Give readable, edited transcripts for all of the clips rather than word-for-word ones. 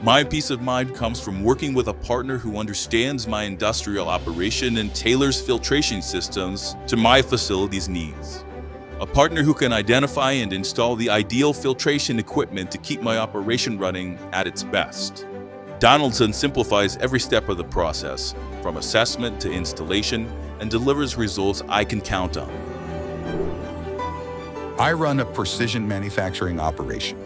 My peace of mind comes from working with a partner who understands my industrial operation and tailors filtration systems to my facility's needs. A partner who can identify and install the ideal filtration equipment to keep my operation running at its best. Donaldson simplifies every step of the process, from assessment to installation, and delivers results I can count on. I run a precision manufacturing operation.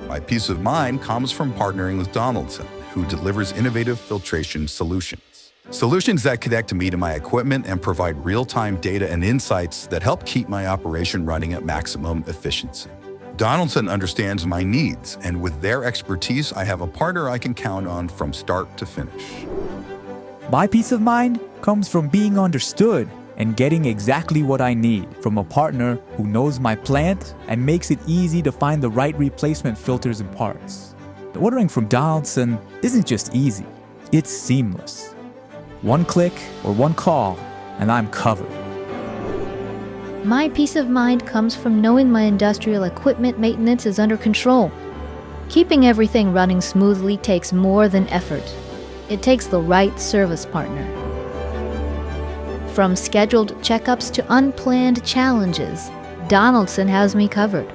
My peace of mind comes from partnering with Donaldson, who delivers innovative filtration solutions. Solutions that connect me to my equipment and provide real-time data and insights that help keep my operation running at maximum efficiency. Donaldson understands my needs, and with their expertise, I have a partner I can count on from start to finish. My peace of mind comes from being understood and getting exactly what I need from a partner who knows my plant and makes it easy to find the right replacement filters and parts. Ordering from Donaldson isn't just easy, it's seamless. One click or one call, and I'm covered. My peace of mind comes from knowing my industrial equipment maintenance is under control. Keeping everything running smoothly takes more than effort. It takes the right service partner. From scheduled checkups to unplanned challenges, Donaldson has me covered.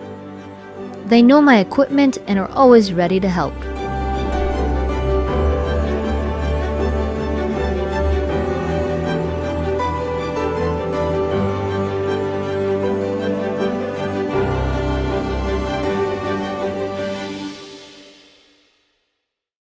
They know my equipment and are always ready to help.